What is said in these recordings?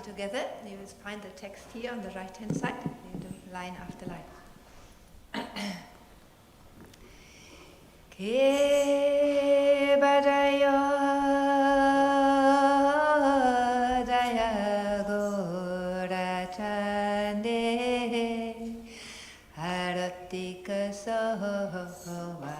it together. You will find the text here on the right-hand side. You do line after line. Ke badayo daya gora chande haratika sohova.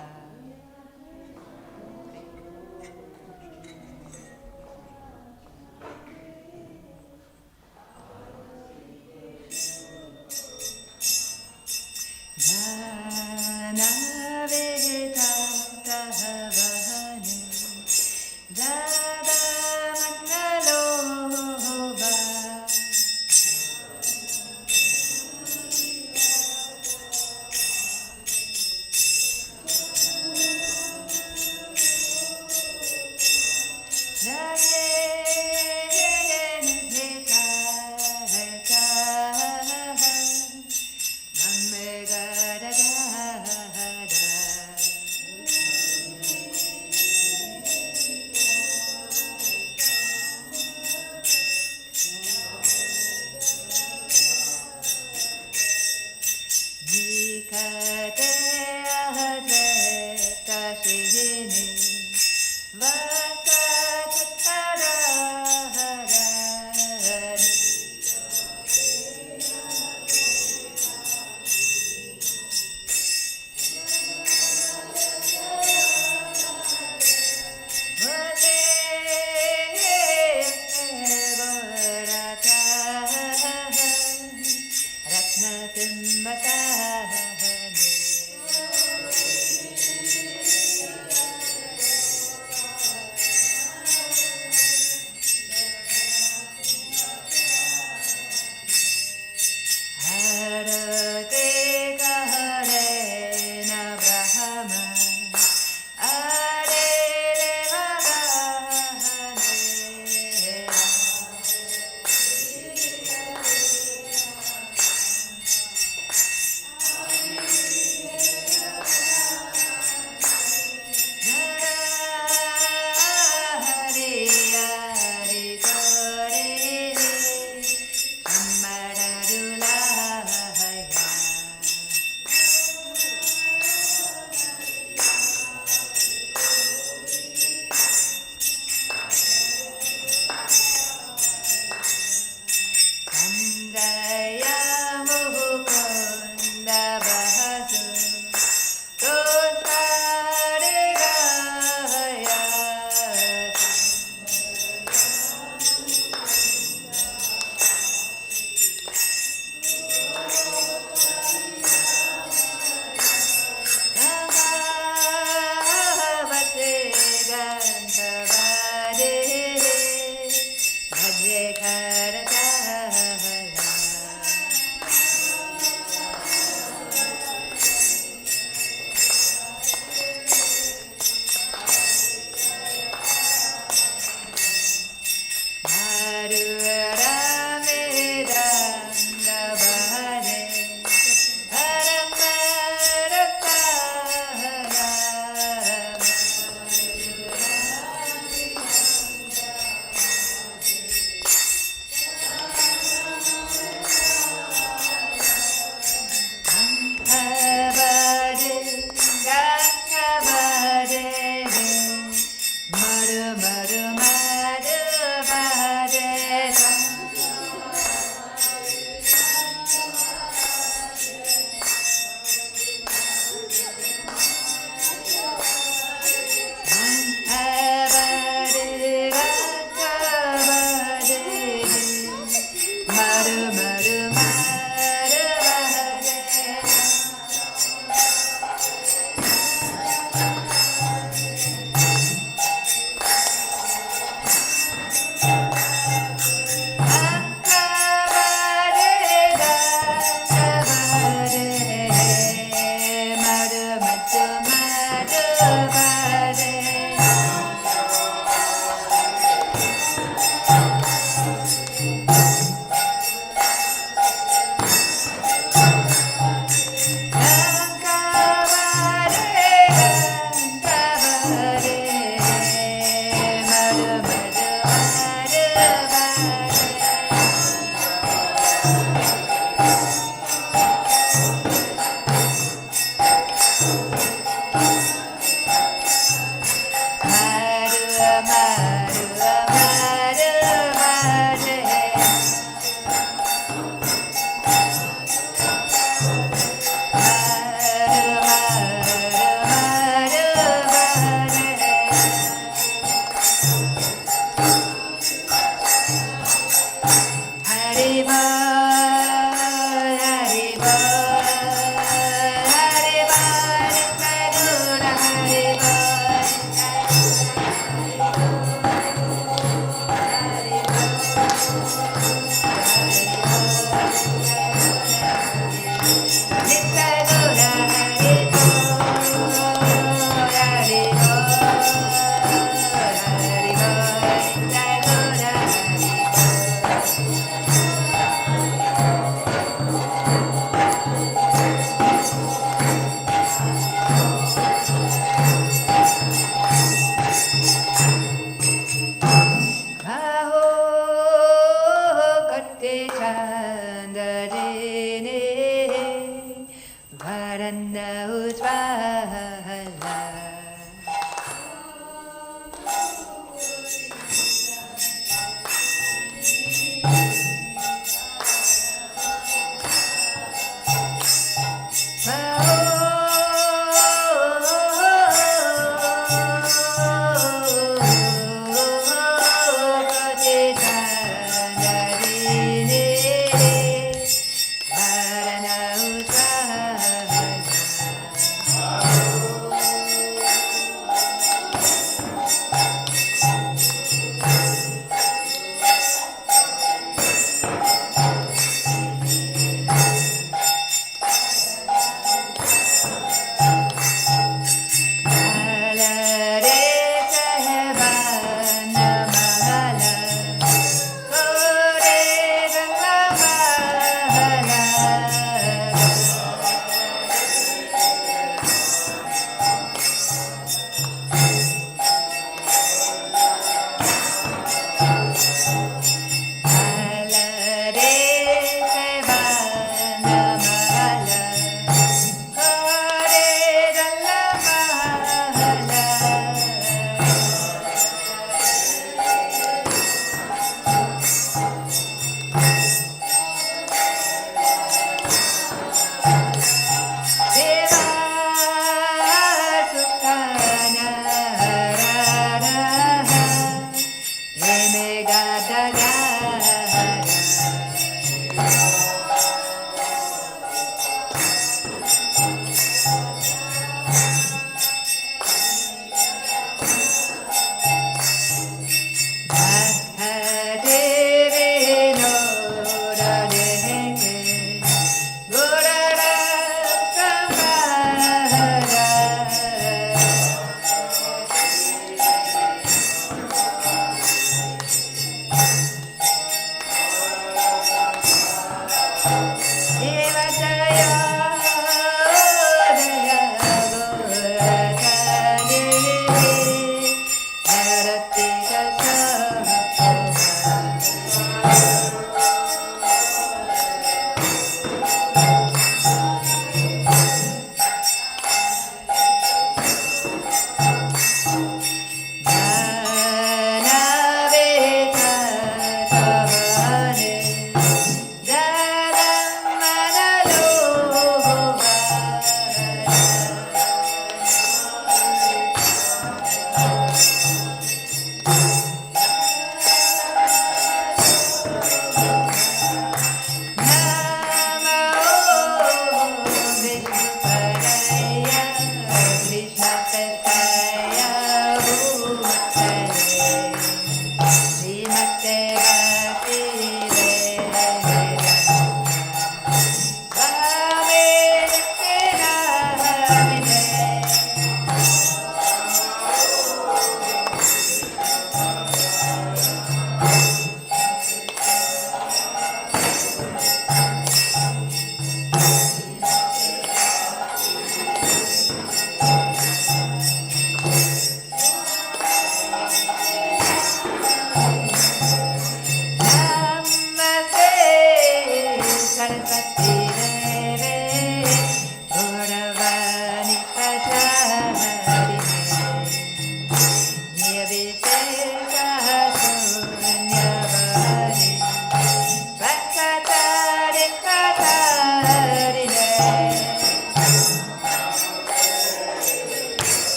Varana Ujvala.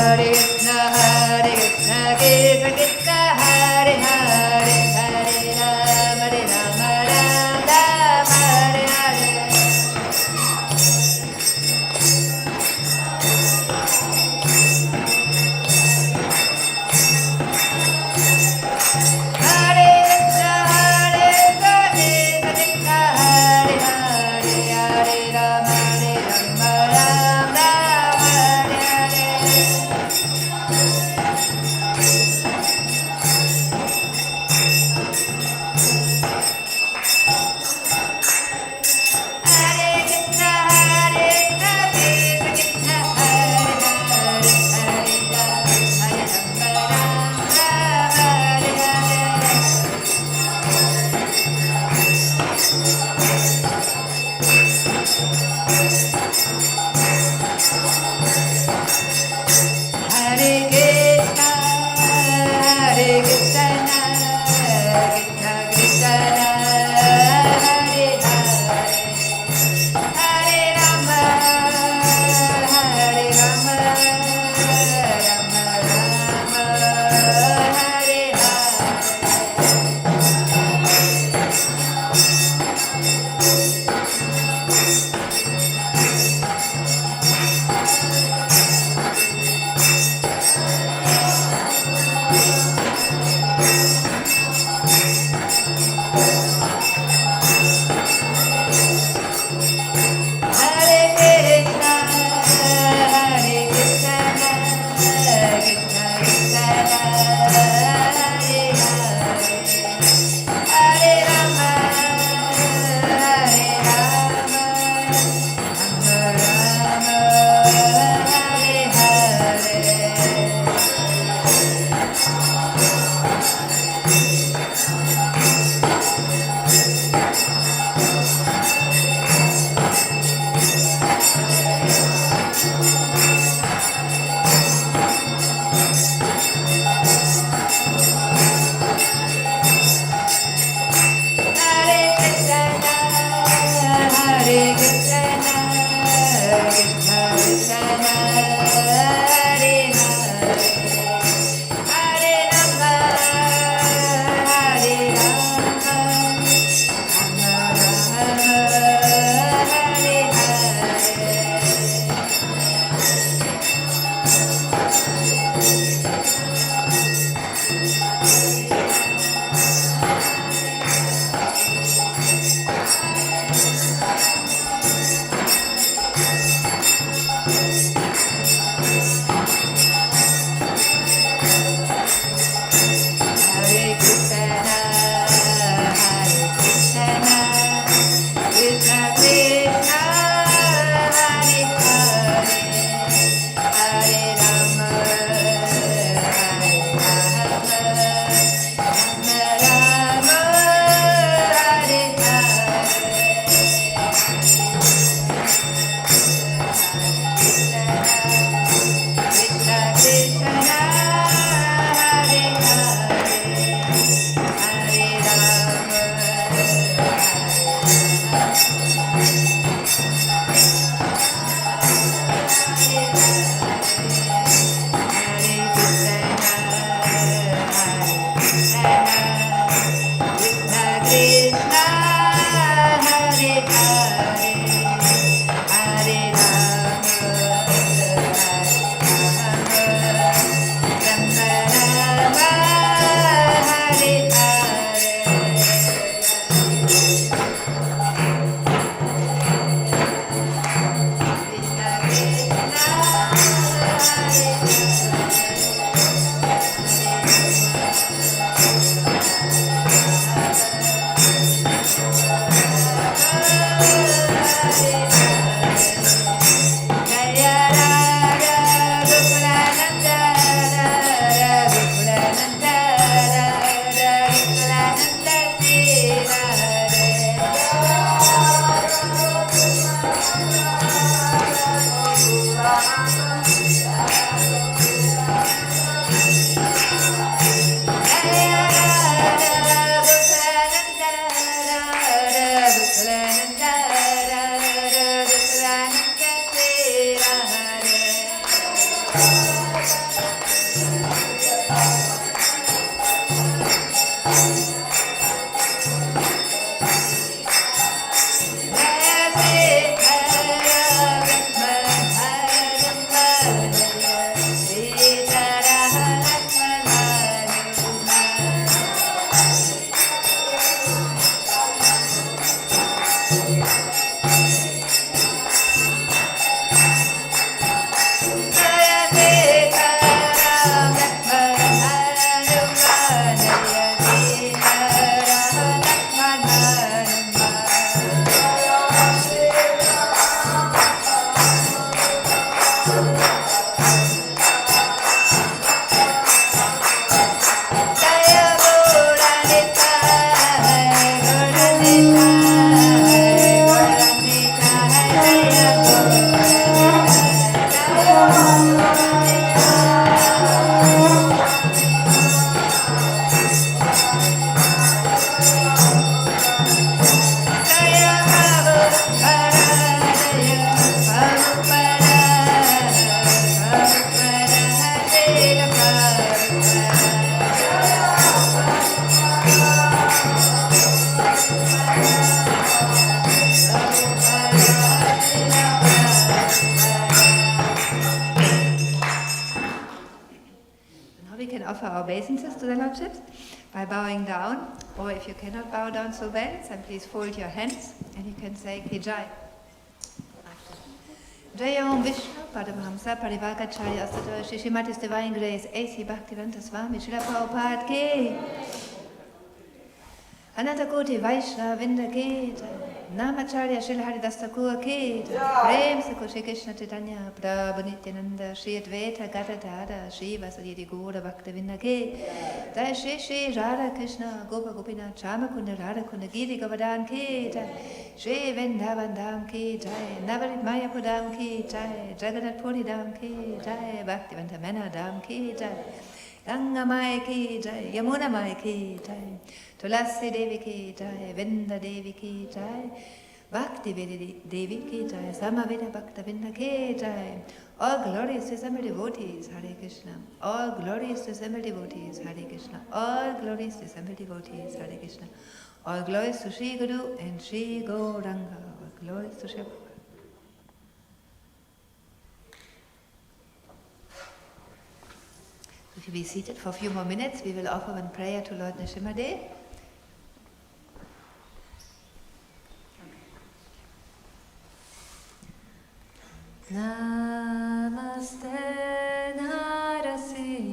Hare Krishna, Krishna Krishna, Hare our obeisances to the Lordships by bowing down, or if you cannot bow down so well, then please fold your hands and you can say Ki Jai. Jai Om Vishnu Paramahamsa Parivakacharya Asata Shishimati's Divine Grace A.C. Bhaktivedanta Swami Srila Prabhupada Ki Anantakoti Vaishnava Vinda Ki Namacharya Srila Haridas Thakur Ki Prem Sakho Shri Krishna Chaitanya Prabhu Nityananda Shri Advaita Gadadhara Shri Vasudhiri Gaura Bhaktivedanta Ki Jai Shri Shri Radha Krishna Gopa Gopinath Chamakunda Radha Kunda Giri Govardhan Ki Shri Vrindavan Dham Ki Jai Navarit Mayapur Dham Ki Jai Jagannath Puri Dham Ki Jai Bhaktivedanta Manor Dham Ki Jai Ganga Mai Ki Jai Yamuna Mai Ki Jai Tulasi Devi Ki Jai Vrinda Devi Ki Jai Bhaktivedanta Devi Ki Jai Samaveda Bhaktivedanta Ki Jai. All glories to Assembled devotees, Hare Krishna. All glories to Assembled devotees, Hare Krishna. All glories to Assembled devotees, Hare Krishna. All glories to Sri Guru and Sri Gauranga. All glories to Sri Prabhupada. If you be seated for a few more minutes, we will offer one prayer to Lord Nrsimhadev. Namaste Narasimhaya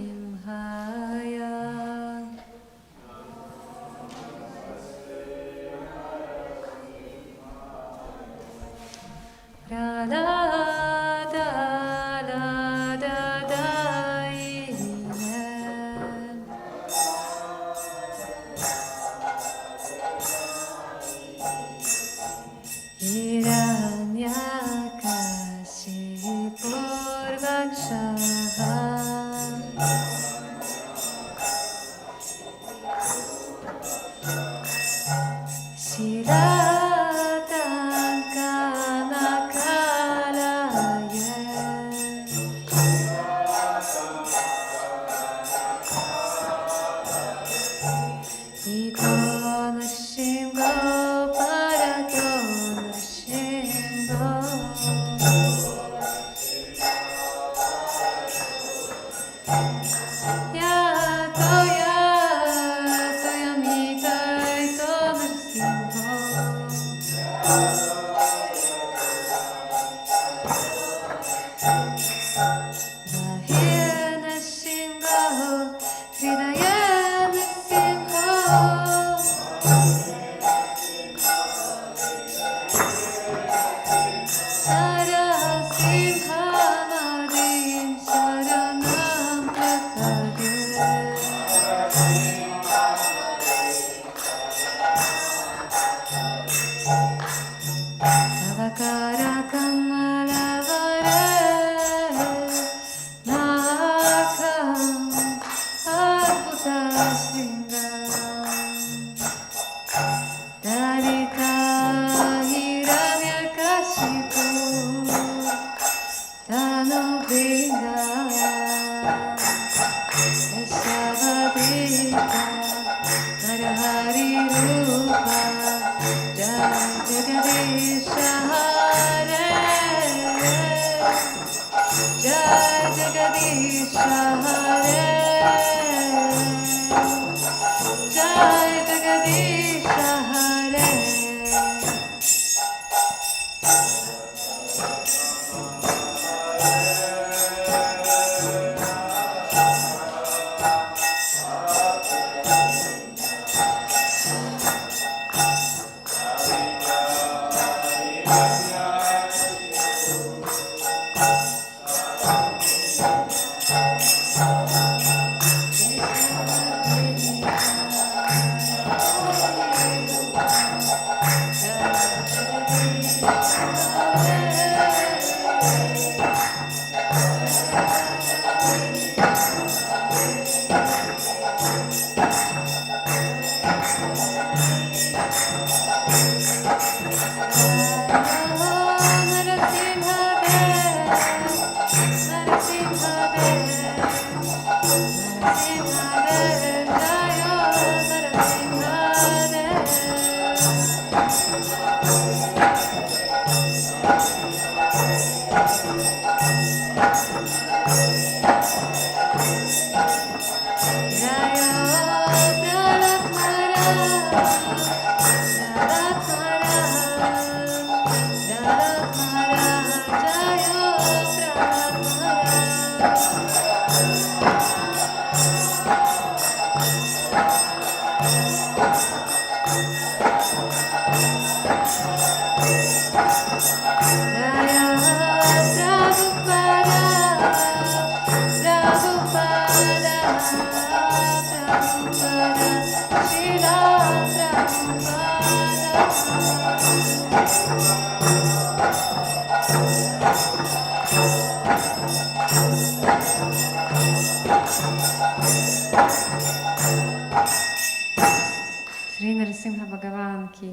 Sri Narasimha Bhagavan ki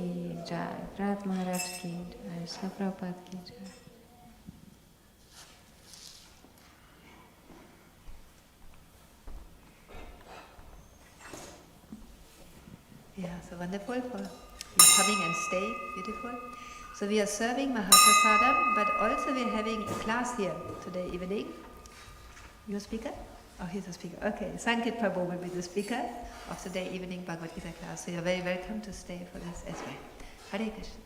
jai, Prahlad Maharaj ki jai, Srila Prabhupada ki jai. Yeah, so wonderful for you coming and stay. Beautiful. So we are serving Mahaprasadam, but also we are having a class here today evening. You a speaker? Oh, he's a speaker. Okay, Sankit Prabhu will be the speaker of today evening Bhagavad Gita class. So you're very welcome to stay for this as well. Hare Krishna.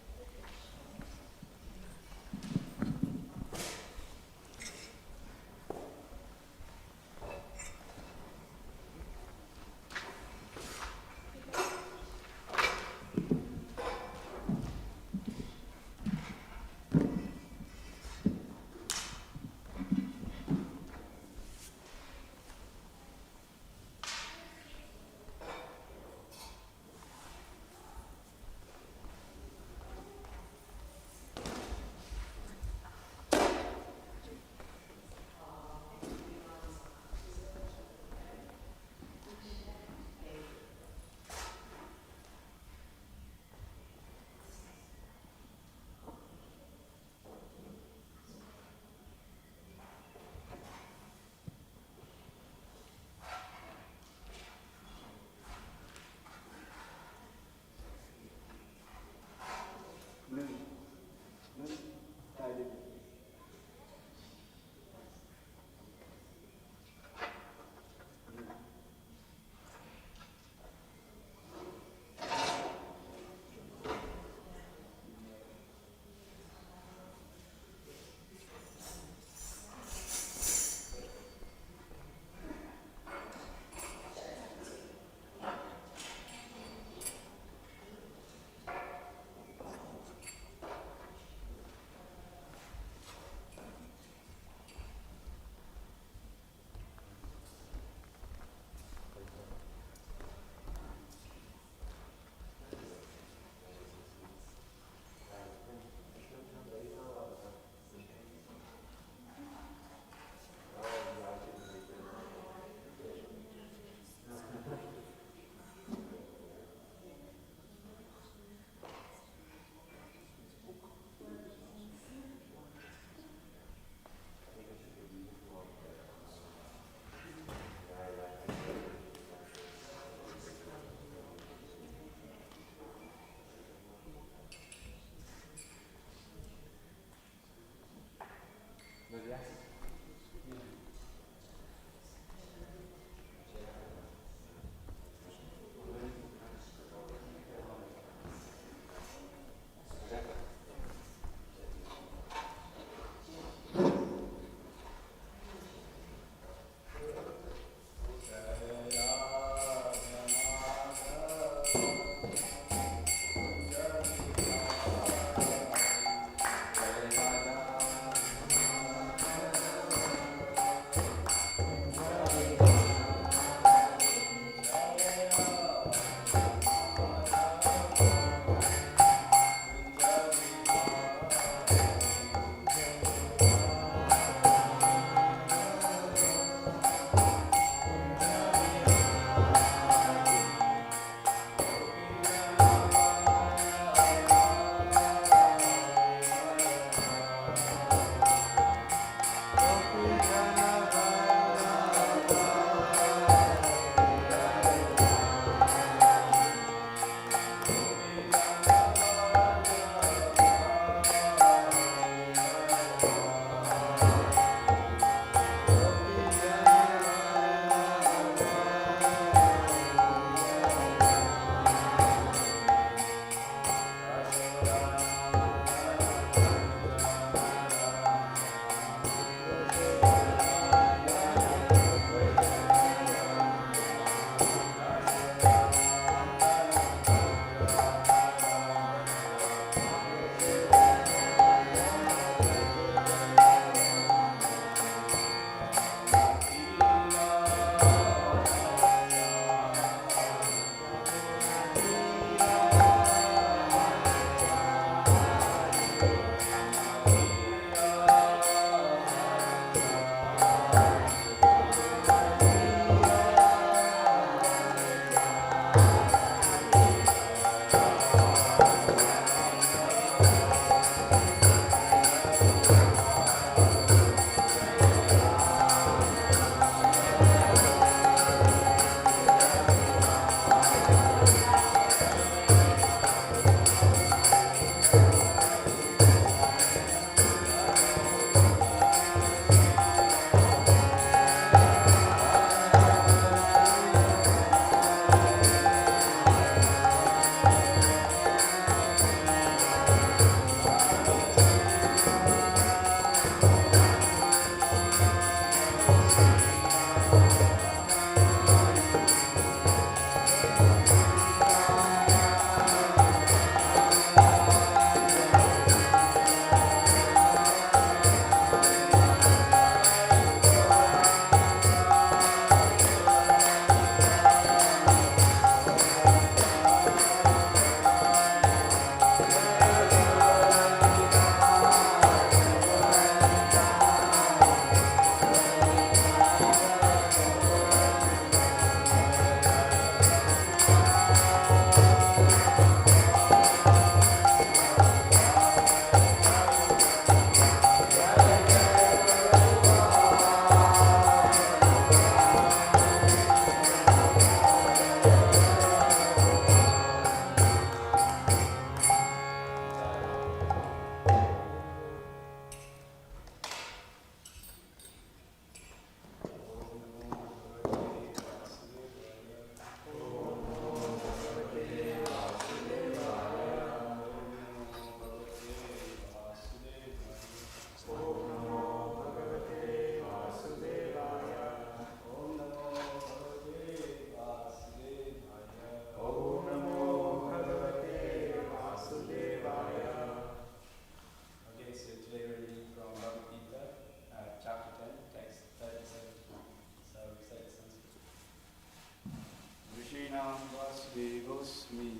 Krishnam Vasudevosmi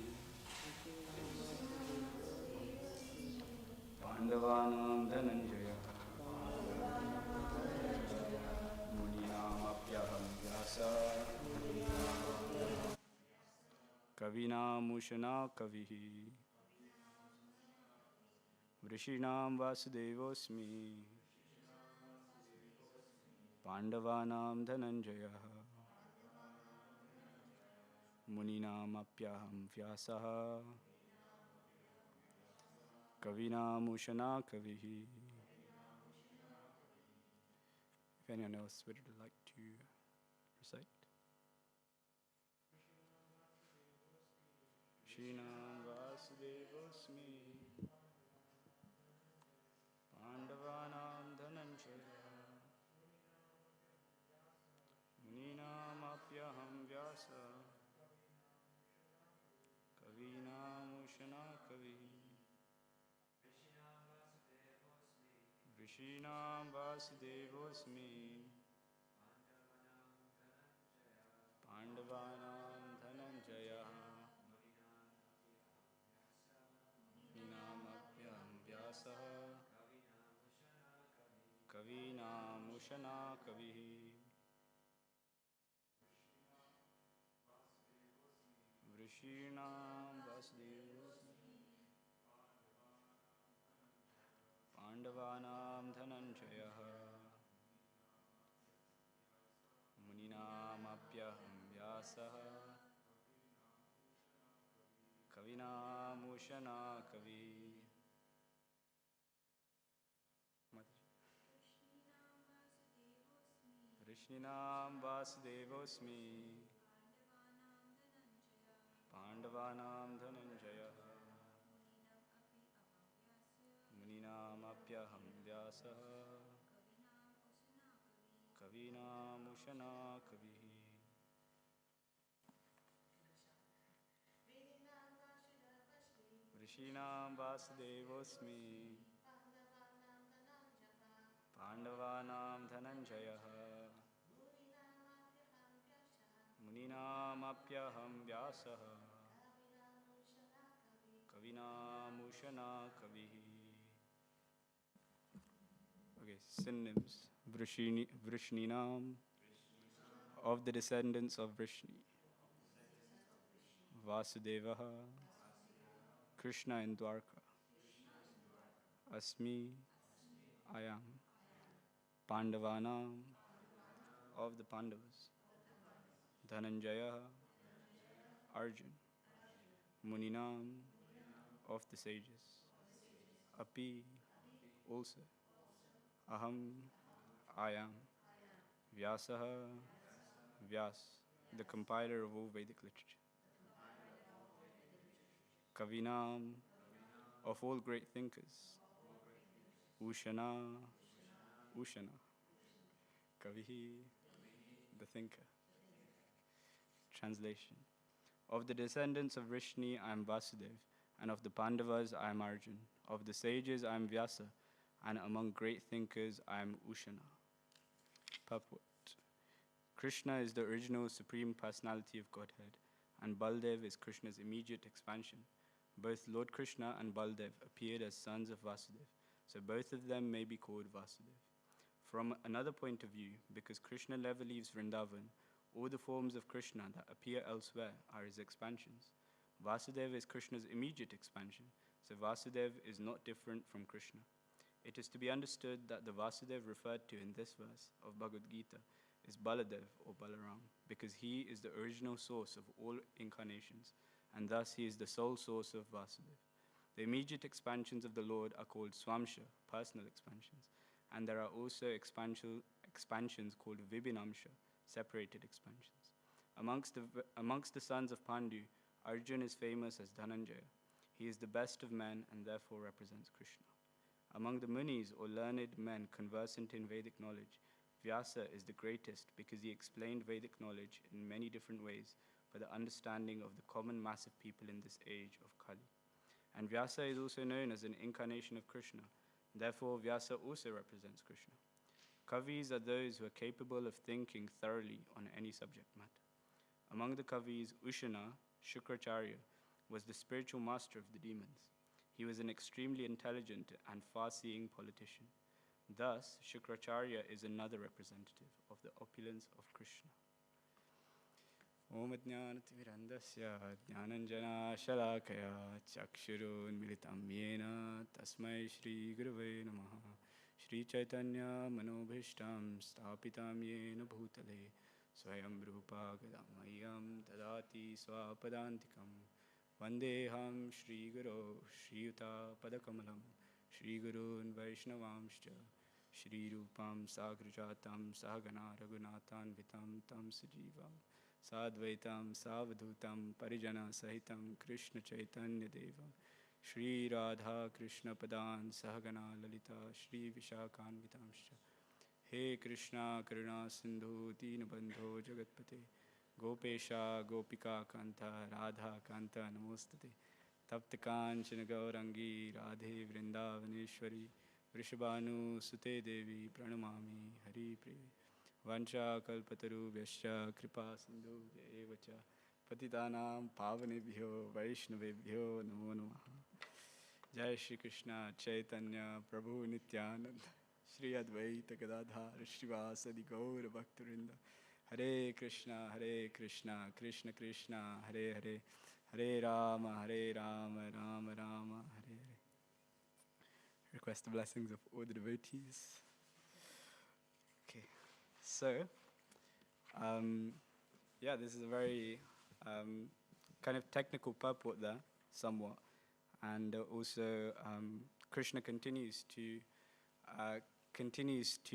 Pandavanam Dhananjaya Muninamapyaham Vyasa Kavinam Ushana Kavihi Vrishinam Vasudevosmi Pandavanam Dhananjaya Muninamapyaham Vyasa Kavinam Ushana Kavihi. If anyone else would like to recite. Shinam Vasudevosmi Pandavanam Dhananjaya Muninam Apyaham Vyasa Kavinam Ushana Kavihi Rishinam Vasudevosmi Pandavanam Dhananjaya Ninamapyam Vyasa Kavinam Ushana Kavihi Vrishinam Vasudevosmi Pandavanam Dhananjaya Muninamapyaham Vyasa Kavinam Ushana Kavihi. Vrishinam Vasudevosmi Pandavanam Dhananjaya Muninam Apyaham Vyasa Kavinam Ushana Kavihi. Vrishinam Vasudevosmi Pandavanam Dhananjaya Muninam Apyaham Vyasa Kavinam Ushana Kavihi. Okay, synonyms. Vrishninam, of the descendants of Vrishni. Vasudevaha, Krishna in Dwarka. Asmi, I am. Pandavanam, of the Pandavas. Dhananjaya, Arjun. Muninam, of the sages. Api, also. Aham, I am. Vyasaha, Vyas, the compiler of all Vedic literature. Kavinam, of all great thinkers. Ushana, Ushana, Kavihi, the thinker. Translation. Of the descendants of Vrishni, I am Vasudev, and of the Pandavas, I am Arjun. Of the sages, I am Vyasa, and among great thinkers, I am Ushana. Purport. Krishna is the original Supreme Personality of Godhead, and Baldev is Krishna's immediate expansion. Both Lord Krishna and Baldev appeared as sons of Vasudev, so both of them may be called Vasudev. From another point of view, because Krishna never leaves Vrindavan, all the forms of Krishna that appear elsewhere are his expansions. Vasudeva is Krishna's immediate expansion, so Vasudeva is not different from Krishna. It is to be understood that the Vasudeva referred to in this verse of Bhagavad Gita is Baladev or Balaram, because he is the original source of all incarnations, and thus he is the sole source of Vasudeva. The immediate expansions of the Lord are called Swamsha, personal expansions, and there are also expansions called Vibhinamsha, separated expansions. Amongst the sons of Pandu, Arjun is famous as Dhananjaya. He is the best of men and therefore represents Krishna. Among the Munis or learned men conversant in Vedic knowledge, Vyasa is the greatest because he explained Vedic knowledge in many different ways for the understanding of the common mass of people in this age of Kali. And Vyasa is also known as an incarnation of Krishna. Therefore, Vyasa also represents Krishna. Kavis are those who are capable of thinking thoroughly on any subject matter. Among the Kavis, Ushana, Shukracharya, was the spiritual master of the demons. He was an extremely intelligent and far-seeing politician. Thus, Shukracharya is another representative of the opulence of Krishna. Om Jnanatimirandasya Jnananjana Shalakaya Chakshurunmilitam Yena Tasmai Shri Gurave Namaha Shri Chaitanya Manobhishtam Stapitam Yena Bhutale Swayam Rupa Gadamayam Tadati Swapadantikam Vandeham Shri Guru Shri Yuta Padakamalam Shri Gurun Vaishnavamscha Shri Rupam Sagrajatam Sahagana Raghunathan Vitam Tam Sajivam Sadvaitam Savadhutam Parijana Sahitam Krishna Chaitanya Devam Shri Radha Krishna Padan Sahagana Lalita Shri Vishakhan Vitamscha He Krishna Karuna Sindhu Dinabandho Jagatpate Gopesha Gopika Kanta Radha Kanta Namostate Taptakanchana Gaurangi Radhe Vrindavaneshwari Vrishabhanu Sute Devi Pranamami Hari Priya Vancha Kalpataru Vyasya Kripa Sindhu Evacha Patitanam Pavanebhyo Vaishnavebhyo Namo Namaha Jai Shri Krishna Chaitanya Prabhu Nityananda Shri Advaita Gadadhar Srivasadi Gaura Bhaktarinda Hare Krishna Krishna Krishna Hare Hare Hare Rama Rama Rama Hare Hare. Request the blessings of all the devotees. Okay, so this is a very kind of technical purport there, somewhat, and also Krishna continues to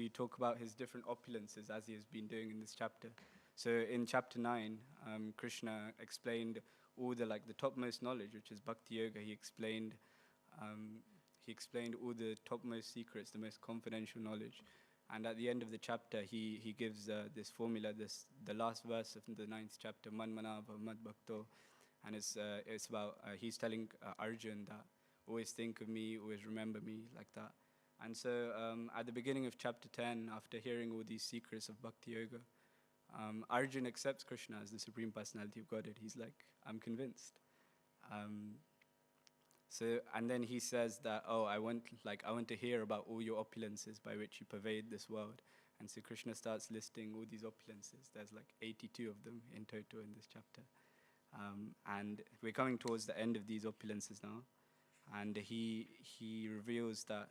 talk about his different opulences as he has been doing in this chapter. So in chapter 9, Krishna explained all the topmost knowledge, which is Bhakti Yoga. He explained all the topmost secrets, the most confidential knowledge. And at the end of the chapter, he gives this formula, the last verse of the 9th chapter, Man Manava Mad Bhakto. And it's about, he's telling Arjun that always think of me, always remember me, like that. And so at the beginning of chapter 10, after hearing all these secrets of Bhakti Yoga, Arjun accepts Krishna as the Supreme Personality of Godhead. He's like, I'm convinced. So, and then he says that, I want to hear about all your opulences by which you pervade this world. And so Krishna starts listing all these opulences. There's 82 of them in total in this chapter. And we're coming towards the end of these opulences now. And he reveals that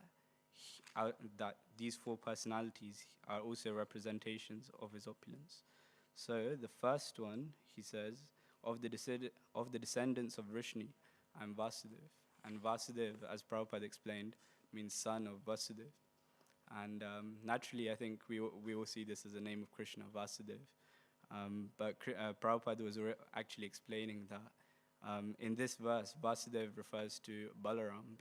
that these four personalities are also representations of his opulence. So the first one, he says, of the descendants of Vrishni, I'm Vasudev. And Vasudev, as Prabhupada explained, means son of Vasudev. And naturally, I think we all see this as a name of Krishna, Vasudev. But Prabhupada was actually explaining that in this verse, Vasudev refers to Balaram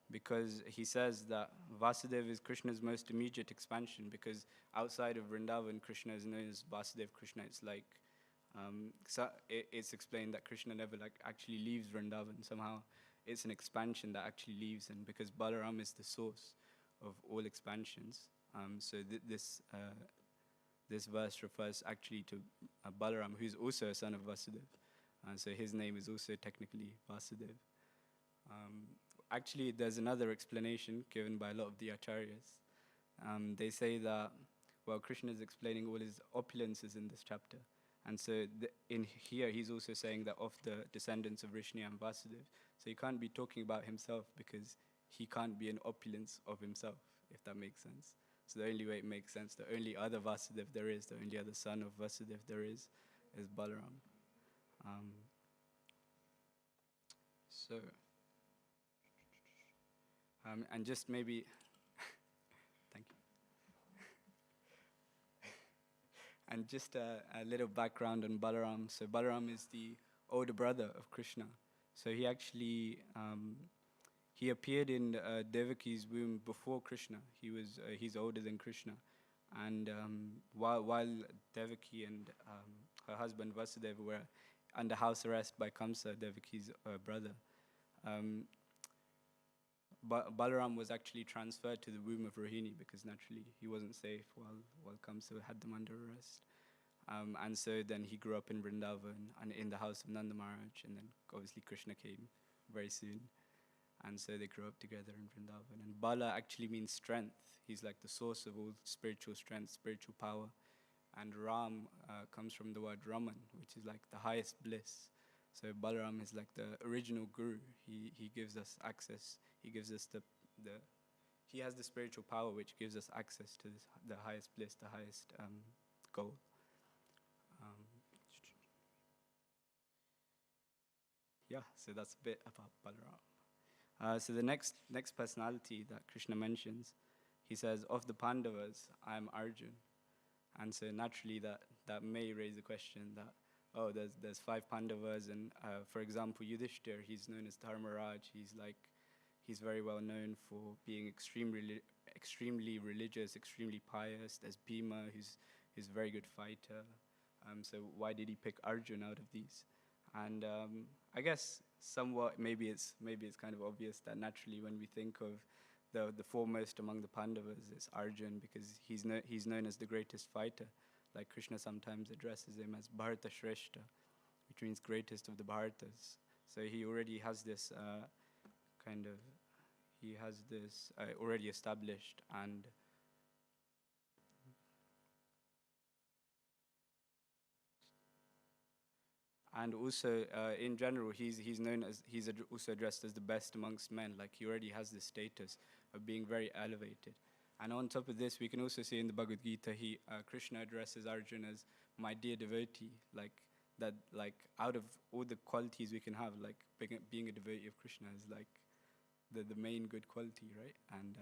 because he says that Vasudev is Krishna's most immediate expansion, because outside of Vrindavan, Krishna is known as Vasudev Krishna. It's it's explained that Krishna never actually leaves Vrindavan. Somehow it's an expansion that actually leaves, and because Balaram is the source of all expansions, so this verse refers actually to Balaram, who's also a son of Vasudev. So his name is also technically Vasudev. Actually, there's another explanation given by a lot of the acharyas. They say that, Krishna is explaining all his opulences in this chapter. And so in here, he's also saying that of the descendants of Vrishni and Vasudev. So he can't be talking about himself because he can't be an opulence of himself, if that makes sense. So the only way it makes sense, the only other Vasudev there is, the only other son of Vasudev there is Balaram. And just maybe, thank you. And just a little background on Balaram. So Balaram is the older brother of Krishna. So he actually, he appeared in Devaki's womb before Krishna. He's older than Krishna. And while Devaki and her husband Vasudeva were under house arrest by Kamsa, Devaki's brother, Balaram was actually transferred to the womb of Rohini because naturally he wasn't safe while Kamsa had them under arrest. And so then he grew up in Vrindavan and in the house of Nanda Maharaj, and then obviously Krishna came very soon. And so they grew up together in Vrindavan. And Bala actually means strength. He's like the source of all spiritual strength, spiritual power. And Ram comes from the word Raman, which is like the highest bliss. So Balaram is like the original guru. He gives us access. He gives us he has the spiritual power which gives us access to the highest bliss, the highest goal. Yeah, so that's a bit about Balaram. So the next personality that Krishna mentions, he says, of the Pandavas, I am Arjun. And so naturally that may raise the question that, oh, there's 5 Pandavas, and for example, Yudhishthir, he's known as Dharmaraj. He's very well known for being extremely religious, extremely pious. There's Bhima, who's a very good fighter. So why did he pick Arjun out of these? And I guess somewhat maybe it's kind of obvious that naturally when we think of the foremost among the Pandavas, it's Arjun, because he's known as the greatest fighter. Like Krishna sometimes addresses him as Bharata Shrestha, which means greatest of the Bharatas. So he already has this already established, and also in general he's also addressed as the best amongst men. Like he already has this status of being very elevated. And on top of this, we can also see in the Bhagavad Gita, Krishna addresses Arjuna as my dear devotee, like out of all the qualities we can have, like being a devotee of Krishna is like the main good quality, right? And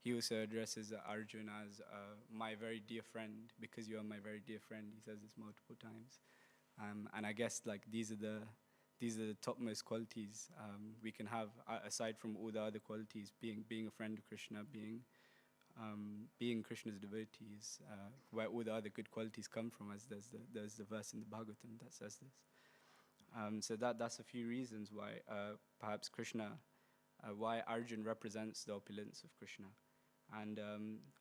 he also addresses Arjuna as my very dear friend, because you are my very dear friend. He says this multiple times. And I guess like these are the topmost qualities we can have, aside from all the other qualities, being a friend of Krishna, being Krishna's devotees, where all the other good qualities come from, as there's the verse in the Bhagavatam that says this. So that's a few reasons why perhaps why Arjun represents the opulence of Krishna. And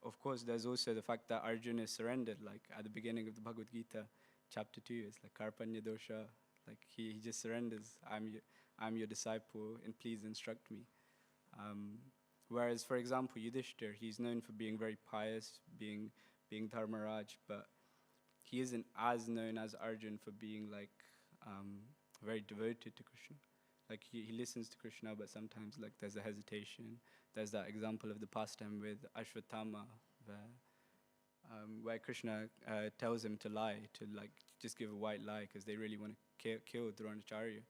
of course, there's also the fact that Arjun is surrendered. Like at the beginning of the Bhagavad Gita, chapter 2, it's like Karpanya Dosha. Like he just surrenders. I'm your disciple, and please instruct me. Whereas, for example, Yudhishthir, he's known for being very pious, being Dharmaraj, but he isn't as known as Arjun for being like very devoted to Krishna. Like he listens to Krishna, but sometimes like there's a hesitation. There's that example of the pastime with Ashwatthama, where Krishna tells him to lie, to like just give a white lie, because they really want to kill Dronacharya.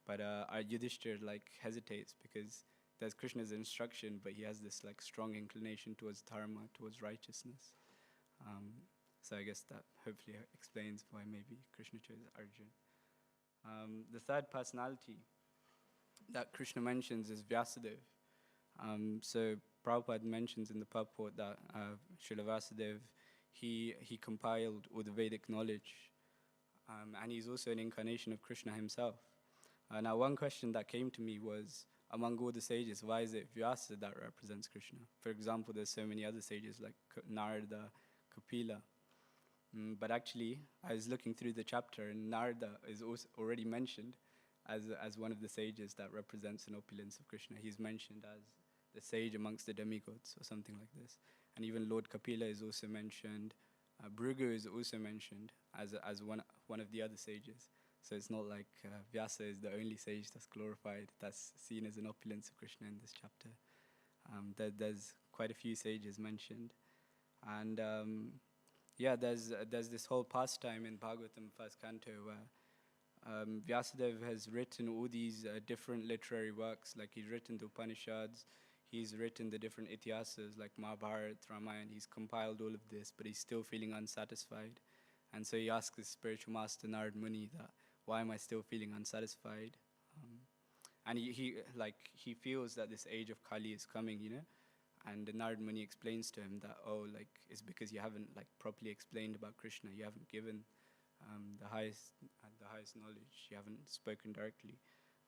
But Yudhishthir like hesitates because there's Krishna's instruction, but he has this like strong inclination towards dharma, towards righteousness. So I guess that hopefully explains why maybe Krishna chose Arjun. The third personality that Krishna mentions is Vyasadeva. So Prabhupada mentions in the purport that Srila Vyasadeva, he compiled all the Vedic knowledge, and he's also an incarnation of Krishna himself. Now one question that came to me was, among all the sages, why is it Vyasa that represents Krishna? For example, there's so many other sages like Narada, Kapila. But actually, I was looking through the chapter, and Narada is also already mentioned as one of the sages that represents an opulence of Krishna. He's mentioned as the sage amongst the demigods, or something like this. And even Lord Kapila is also mentioned. Bhrigu is also mentioned as one of the other sages. So it's not like Vyasa is the only sage that's glorified, that's seen as an opulence of Krishna in this chapter. There's quite a few sages mentioned. And there's this whole pastime in Bhagavatam, first canto, where Vyasadeva has written all these different literary works. Like he's written the Upanishads, he's written the different itihasas like Mahabharata, Ramayana. He's compiled all of this, but he's still feeling unsatisfied. And so he asks his spiritual master Narad Muni that, why am I still feeling unsatisfied? And he feels that this age of Kali is coming, And Narad Muni explains to him that, it's because you haven't properly explained about Krishna. You haven't given the highest knowledge. You haven't spoken directly.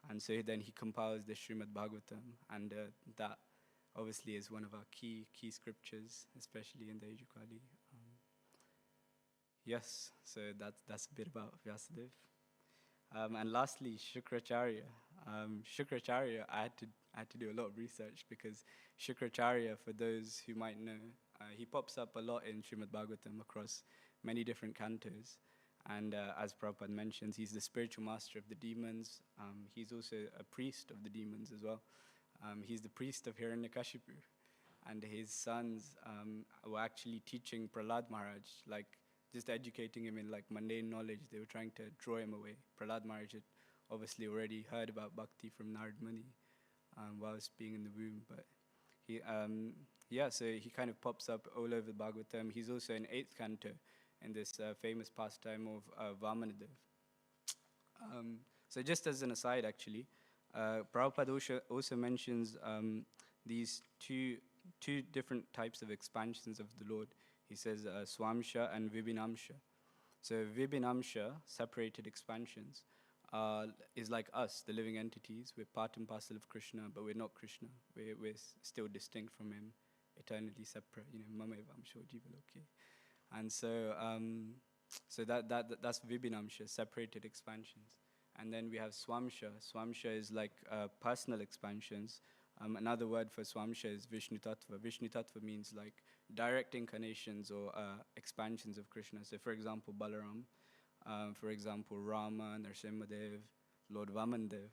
And so then he compiles the Srimad Bhagavatam, and that obviously is one of our key scriptures, especially in the age of Kali. Yes, so that's a bit about Vyasadeva. And lastly, Shukracharya. Shukracharya, I had to do a lot of research because Shukracharya, for those who might know, he pops up a lot in Srimad Bhagavatam across many different cantos. And as Prabhupada mentions, he's the spiritual master of the demons. He's also a priest of the demons as well. He's the priest of Hiranyakashipu. And his sons were actually teaching Prahlad Maharaj, like just educating him in like mundane knowledge. They were trying to draw him away. Prahlad Maharaj had obviously already heard about bhakti from Narad Muni whilst being in the womb, but he, so he kind of pops up all over Bhagavatam. He's also in 8th canto in this famous pastime of Vamanadev. So just as an aside, actually, Prabhupada also mentions these two different types of expansions of the Lord. He says Swamsha and Vibhinamsha. So Vibhinamsha, separated expansions, is like us, the living entities. We're part and parcel of Krishna, but we're not Krishna. We're still distinct from him, eternally separate. Mama Evamsho Jivaloke. And so that's Vibhinamsha, separated expansions. And then we have Swamsha. Swamsha is like personal expansions. Another word for Swamsha is Vishnu Tattva. Vishnu Tattva means like direct incarnations or expansions of Krishna. So for example, Balaram, for example, Rama, Nrsimhadev, Lord Vamandev.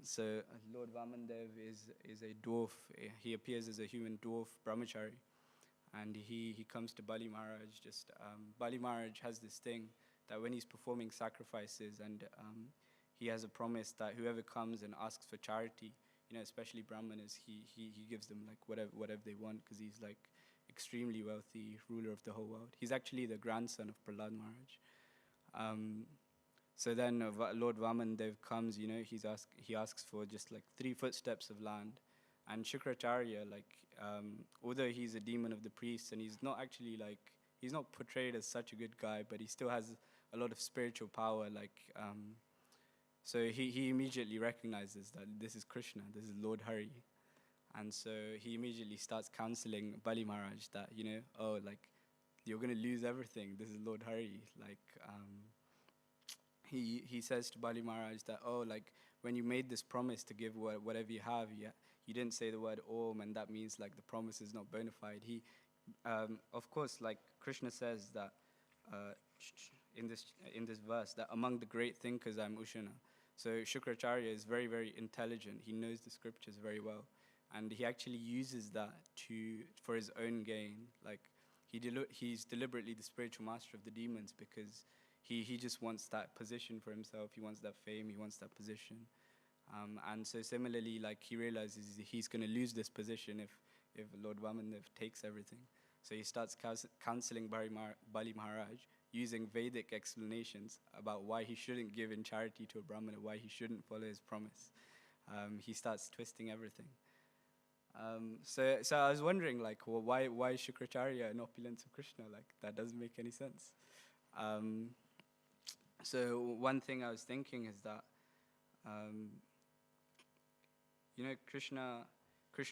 So Lord Vamandev is a dwarf. He appears as a human dwarf brahmachari. And he comes to Bali Maharaj. Bali Maharaj has this thing that when he's performing sacrifices and he has a promise that whoever comes and asks for charity, especially Brahmanas, he gives them like whatever they want because he's like extremely wealthy, ruler of the whole world. He's actually the grandson of Prahlad Maharaj. So then Lord Vamandev comes, he asks for just like 3 footsteps of land. And Shukracharya, although he's a demon of the priests and he's not portrayed as such a good guy, but he still has a lot of spiritual power, so he immediately recognizes that this is Krishna, this is Lord Hari. And so he immediately starts counseling Bali Maharaj that, you're going to lose everything. This is Lord Hari. He says to Bali Maharaj that, when you made this promise to give whatever you have, you didn't say the word Om, and that means the promise is not bona fide. Of course, Krishna says that in this verse that among the great thinkers I'm Ushana. So Shukracharya is very, very intelligent. He knows the scriptures very well, and he actually uses that for his own gain. He's deliberately the spiritual master of the demons because he just wants that position for himself. He wants that fame. He wants that position. And so similarly, he realizes he's going to lose this position if Lord Vamandev takes everything. So he starts counseling Bali Maharaj using Vedic explanations about why he shouldn't give in charity to a Brahmana, why he shouldn't follow his promise. He starts twisting everything. So I was wondering, why Shukracharya an opulence of Krishna? That doesn't make any sense. So one thing I was thinking is that, Krishna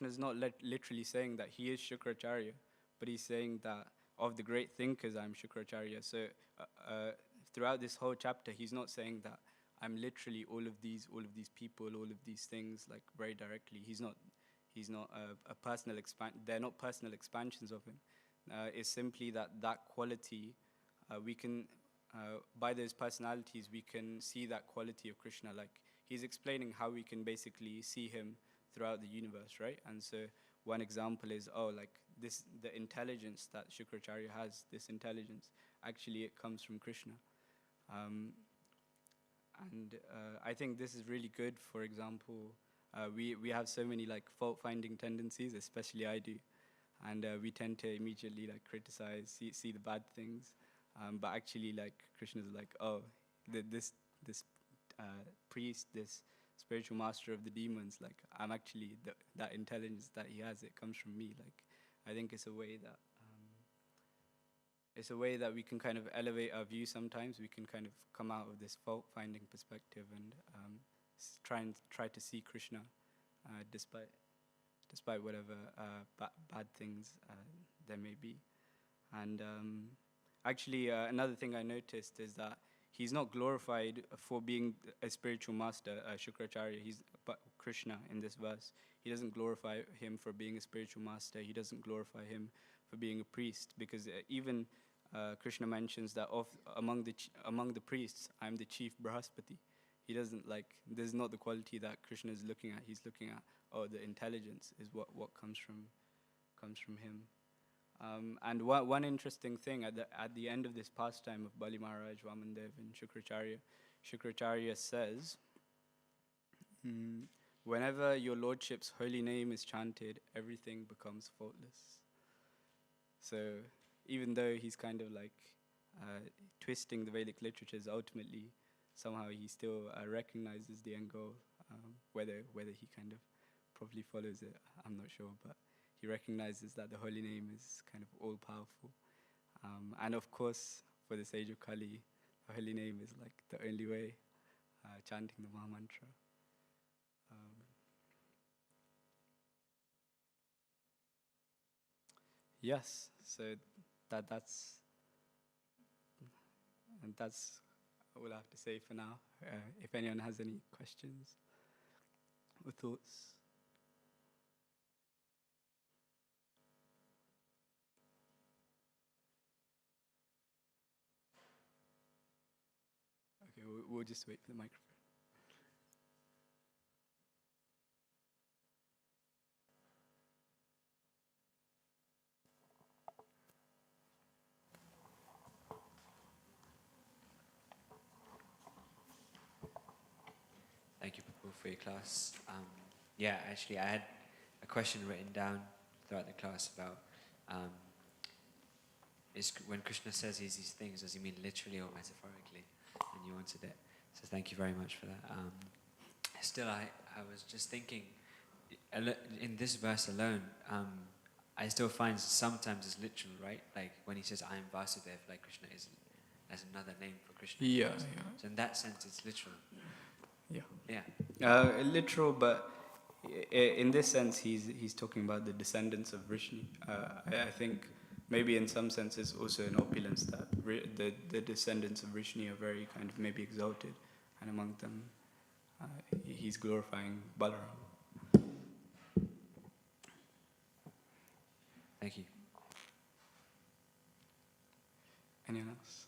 is not literally saying that he is Shukracharya, but he's saying that of the great thinkers, I'm Shukracharya. So throughout this whole chapter, he's not saying that I'm literally all of these people, all of these things, very directly. He's not a personal they're not personal expansions of him. It's simply that quality, we can, by those personalities, we can see that quality of Krishna. He's explaining how we can basically see him throughout the universe, right? And so one example is, the intelligence that Shukracharya has, this intelligence, actually it comes from Krishna. And I think this is really good. For example, we have so many fault-finding tendencies, especially I do. And we tend to immediately criticize, see the bad things. But actually Krishna's this priest, this spiritual master of the demons, I'm actually that intelligence that he has, it comes from me. I think it's a way that we can kind of elevate our view sometimes. We can kind of come out of this fault-finding perspective and try to see Krishna despite whatever bad things there may be. And Actually, another thing I noticed is that he's not glorified for being a spiritual master, Shukracharya. Krishna in this verse. He doesn't glorify him for being a spiritual master. He doesn't glorify him for being a priest, because even Krishna mentions that among the priests, I'm the chief Brahaspati. He doesn't There's not the quality that Krishna is looking at. He's looking at the intelligence is what comes from him. And one interesting thing at the end of this pastime of Bali Maharaj, Vamandev, and Shukracharya says, whenever your lordship's holy name is chanted, everything becomes faultless. So even though he's kind of twisting the Vedic literatures, ultimately somehow he still recognizes the end goal. Whether he kind of properly follows it, I'm not sure, but he recognizes that the holy name is kind of all-powerful. And of course, for the sage of Kali, the holy name is the only way, chanting the Maha Mantra. Yes, so that's all I have to say for now. If anyone has any questions or thoughts. Okay, we'll just wait for the microphone. Thank you, Prabhu, for your class. Actually, I had a question written down throughout the class about is when Krishna says these things, does he mean literally or metaphorically? And you answered it. So thank you very much for that. Still, I was just thinking, in this verse alone, I still find sometimes it's literal, right? Like when he says, I am Vasudev, like Krishna is as another name for Krishna. Yeah. So in that sense, it's literal. Yeah. Literal, but in this sense, he's talking about the descendants of Vrishni. I think maybe in some sense it's also an opulence that the descendants of Vrishni are very kind of maybe exalted, and among them he's glorifying Balaram. Thank you. Anyone else?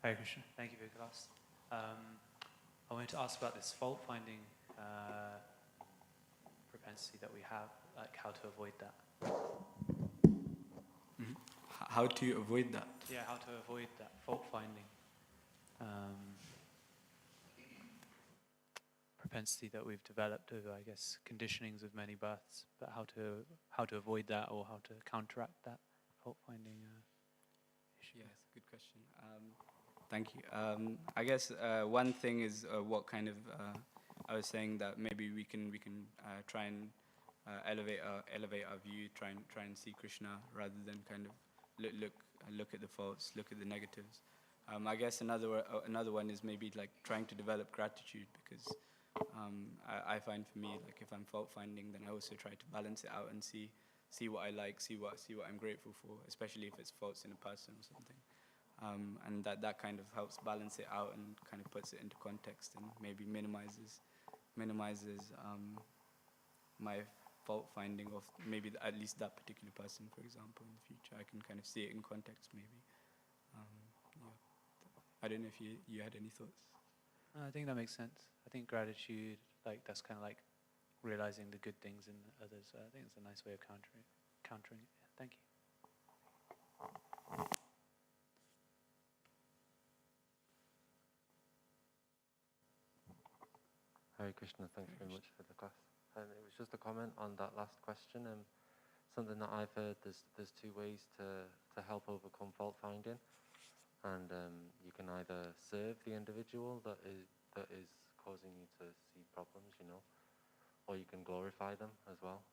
Hare Krishna. Thank you for your class. I wanted to ask about this fault-finding propensity that we have, like how to avoid that. Mm-hmm. How to avoid that? Yeah, how to avoid that fault-finding propensity that we've developed over, I guess, conditionings of many births. But how to avoid that, or how to counteract that fault-finding issue. Yes, good question. Thank you. I guess one thing is what kind of I was saying that maybe we can try and elevate our view, try and see Krishna rather than kind of look at the faults, look at the negatives. I guess another one is maybe like trying to develop gratitude, because I find for me, like if I'm fault finding, then I also try to balance it out and see what I like, see what I'm grateful for, especially if it's faults in a person or something. And that kind of helps balance it out and kind of puts it into context and maybe minimizes my fault finding of maybe at least that particular person, for example, in the future. I can kind of see it in context maybe. I don't know if you had any thoughts. I think that makes sense. I think gratitude, like that's kind of like realizing the good things in others. I think it's a nice way of countering it. Thank you. Hare Krishna, thanks very much for the class. It was just a comment on that last question. Something that I've heard, there's two ways to help overcome fault finding, and you can either serve the individual that is causing you to see problems, or you can glorify them as well.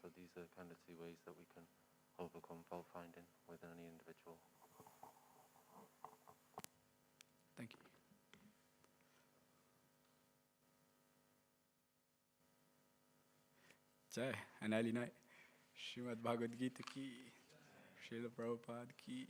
So these are kind of two ways that we can overcome fault finding within any individual. Thank you. an early night. Srimad Bhagavad Gita ki, Srila Prabhupada ki.